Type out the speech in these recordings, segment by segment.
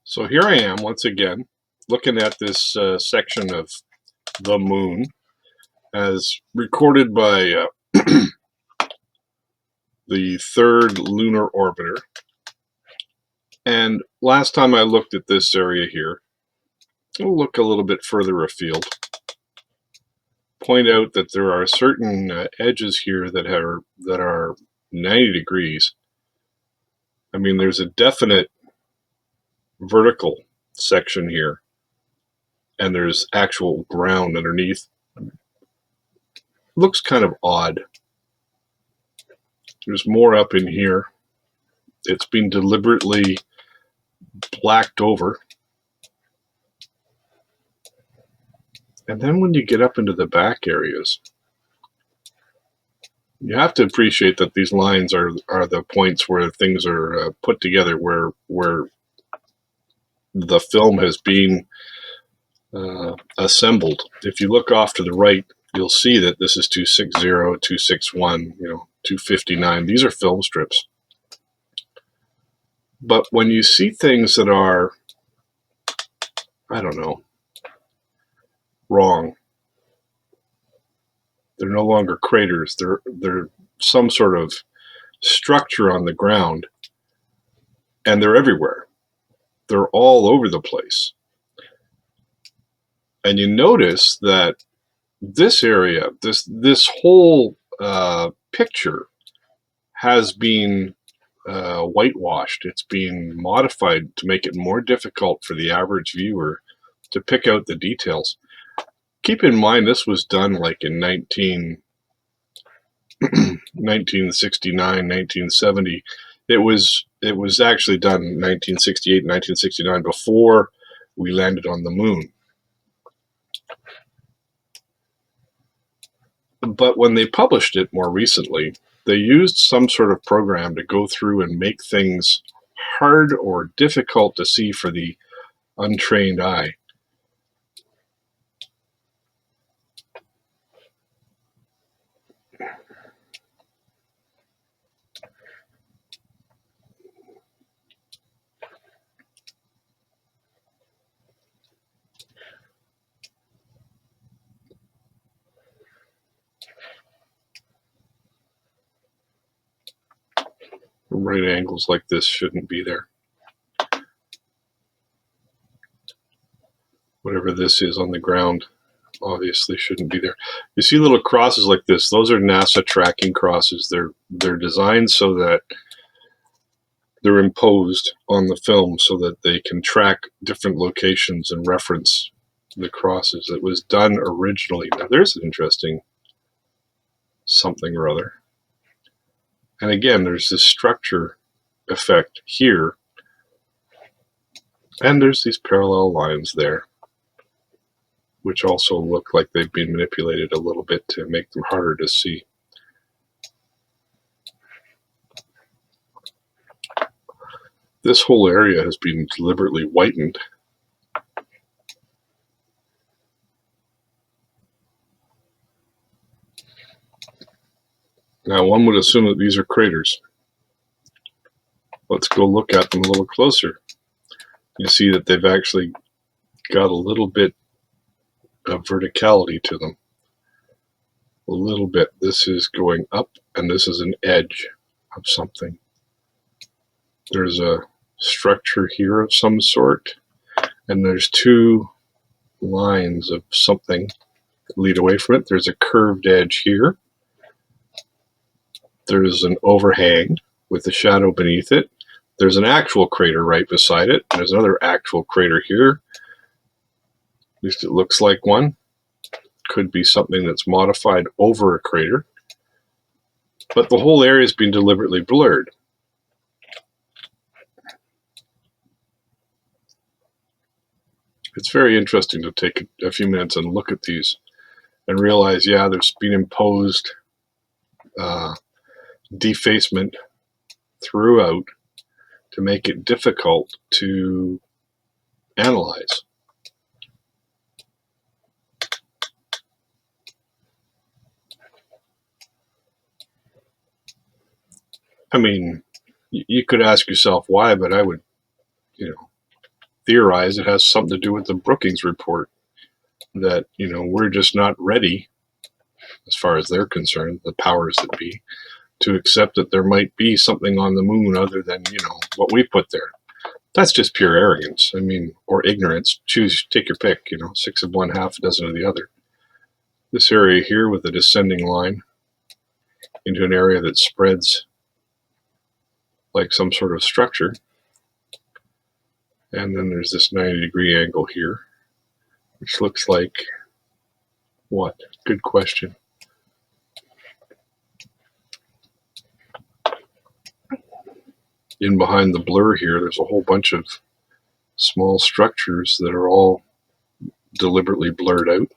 So here I am once again looking at this section of the moon as recorded by the third Lunar Orbiter. And last time I looked at this area here, we'll look a little bit further afield. Point out that there are certain edges here that are 90 degrees. I mean, there's a definite vertical section here, and there's actual ground underneath. Looks kind of odd. There's more up in here. It's been deliberately blacked over. And then when you get up into the back areas, you have to appreciate that these lines are the points where things are put together, where the film has been assembled. If you look off to the right, you'll see that this is 260, 261, 259. These are film strips. But when you see things that are, I don't know, wrong, they're no longer craters. They're some sort of structure on the ground, and they're everywhere. They're all over the place. And you notice that this area, this whole picture has been whitewashed. It's been modified to make it more difficult for the average viewer to pick out the details. Keep in mind, this was done like in 1969, 1970. It was actually done in 1968, 1969, before we landed on the moon. But when they published it more recently, they used some sort of program to go through and make things hard or difficult to see for the untrained eye. Right angles like this shouldn't be there. Whatever this is on the ground obviously shouldn't be there. You see little crosses like this. Those are NASA tracking crosses. They're designed so that they're imposed on the film so that they can track different locations and reference the crosses. It was done originally. Now there's an interesting something or other. And again, there's this structure effect here. And there's these parallel lines there, which also look like they've been manipulated a little bit to make them harder to see. This whole area has been deliberately whitened. Now, one would assume that these are craters. Let's go look at them a little closer. You see that they've actually got a little bit of verticality to them. A little bit. This is going up, and this is an edge of something. There's a structure here of some sort, and there's two lines of something that lead away from it. There's a curved edge here. There's an overhang with a shadow beneath it. There's an actual crater right beside it. There's another actual crater here. At least it looks like one. Could be something that's modified over a crater. But the whole area has been deliberately blurred. It's very interesting to take a few minutes and look at these and realize, yeah, there's been imposed defacement throughout to make it difficult to analyze. I mean, you could ask yourself why, but I would, theorize it has something to do with the Brookings report, that, you know, we're just not ready, as far as they're concerned, the powers that be, to accept that there might be something on the moon other than, you know, what we put there. That's just pure arrogance. I mean, or ignorance. Choose, take your pick, you know, 6 of one, half a dozen of the other. This area here with a descending line into an area that spreads like some sort of structure. And then there's this 90-degree angle here, which looks like what? Good question. In behind the blur here, there's a whole bunch of small structures that are all deliberately blurred out.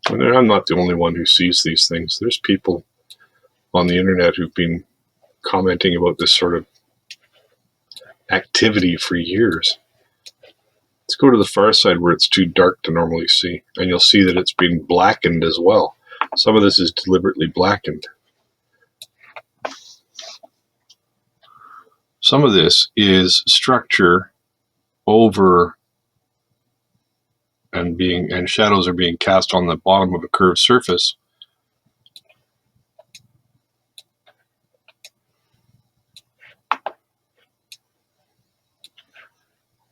And I'm not the only one who sees these things. There's people on the internet who've been commenting about this sort of activity for years. Let's go to the far side where it's too dark to normally see, and you'll see that it's been blackened as well. Some of this is deliberately blackened. Some of this is structure over and shadows are being cast on the bottom of a curved surface.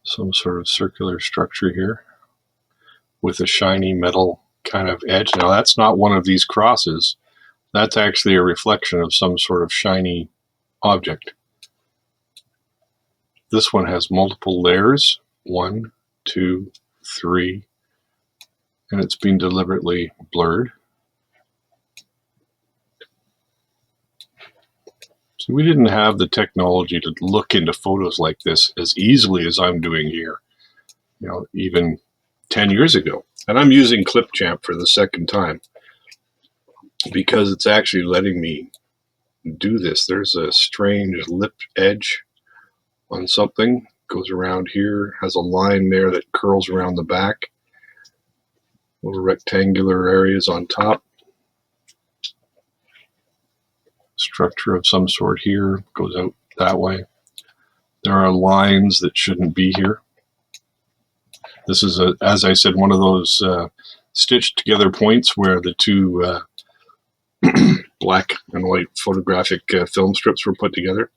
Some sort of circular structure here with a shiny metal kind of edge. Now that's not one of these crosses. That's actually a reflection of some sort of shiny object. This one has multiple layers, 1, 2, 3, and it's been deliberately blurred. So we didn't have the technology to look into photos like this as easily as I'm doing here, you know, even 10 years ago. And I'm using ClipChamp for the second time because it's actually letting me do this. There's a strange lip edge on something, goes around here, has a line there that curls around the back, little rectangular areas on top, structure of some sort here, goes out that way. There are lines that shouldn't be here. This is, as I said, one of those stitched together points where the two black and white photographic film strips were put together.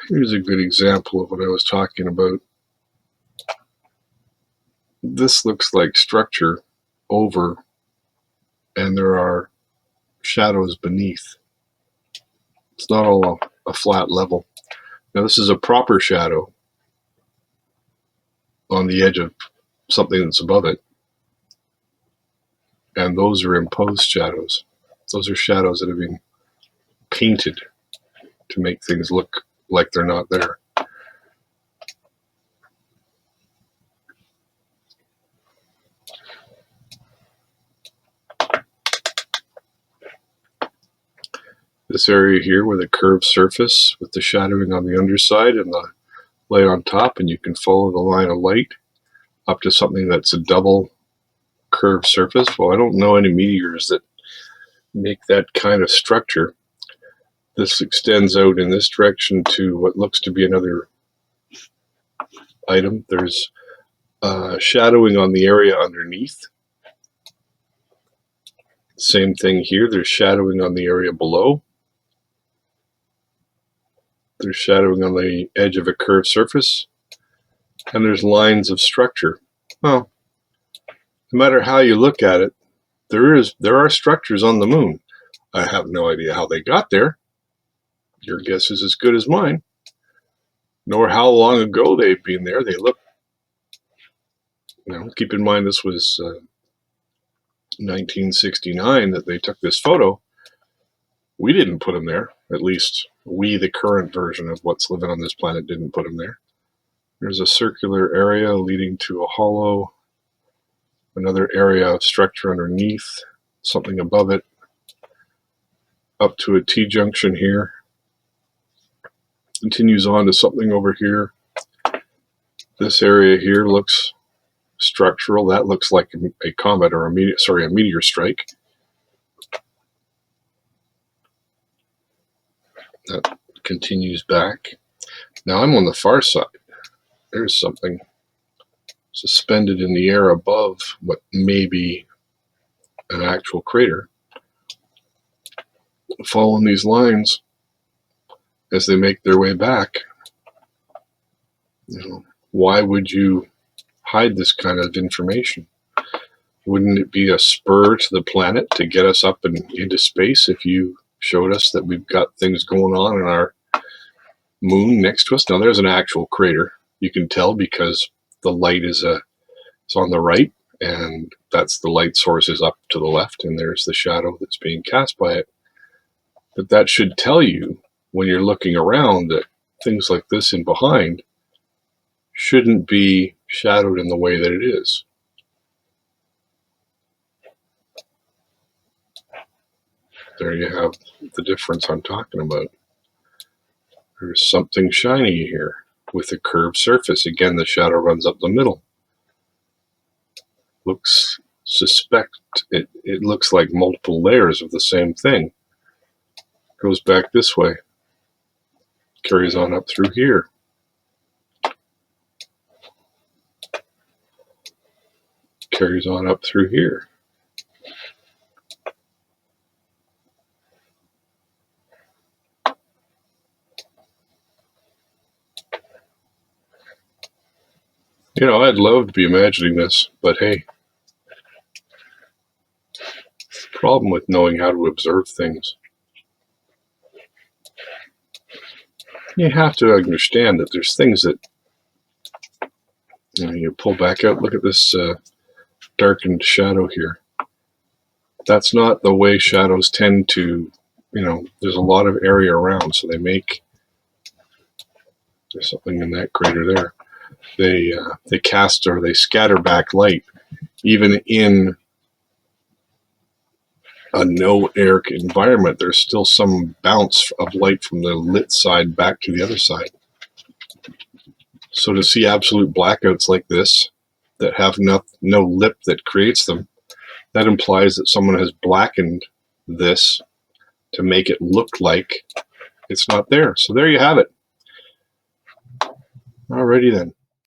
Here's a good example of what I was talking about. This looks like structure over, and there are shadows beneath. It's not all a flat level. Now this is a proper shadow on the edge of something that's above it, and those are imposed shadows. Those are shadows that have been painted to make things look like they're not there. This area here with a curved surface with the shadowing on the underside and the light on top, and you can follow the line of light up to something that's a double curved surface. Well, I don't know any meteors that make that kind of structure. This extends out in this direction to what looks to be another item. There's shadowing on the area underneath. Same thing here. There's shadowing on the area below. There's shadowing on the edge of a curved surface. And there's lines of structure. Well, no matter how you look at it, there are structures on the moon. I have no idea how they got there. Your guess is as good as mine. Nor how long ago they've been there. They look, you know, keep in mind this was 1969 that they took this photo. We didn't put them there. At least we, the current version of what's living on this planet, didn't put them there. There's a circular area leading to a hollow, another area of structure underneath, something above it, up to a T-junction here, continues on to something over here, This area here looks structural. That looks like a comet or a meteor strike. That continues back. Now I'm on the far side. There's something suspended in the air above what may be an actual crater. Following these lines as they make their way back. Why would you hide this kind of information? Wouldn't it be a spur to the planet to get us up and into space if you showed us that we've got things going on in our moon next to us? Now there's an actual crater. You can tell because the light is on the right, and that's the light source is up to the left, and there's the shadow that's being cast by it. But that should tell you when you're looking around that things like this in behind shouldn't be shadowed in the way that it is. There you have the difference I'm talking about. There's something shiny here with a curved surface. Again, the shadow runs up the middle. Looks suspect. It looks like multiple layers of the same thing. Goes back this way. Carries on up through here. Carries on up through here. You know, I'd love to be imagining this, but hey, problem with knowing how to observe things. You have to understand that there's things that you pull back out. Look at this darkened shadow here. That's not the way shadows tend to, there's a lot of area around, so there's something in that crater there. They cast or they scatter back light, even in a no air environment. There's still some bounce of light from the lit side back to the other side. So to see absolute blackouts like this that have no lip that creates them, that implies that someone has blackened this to make it look like it's not there. So there you have it. Alrighty then.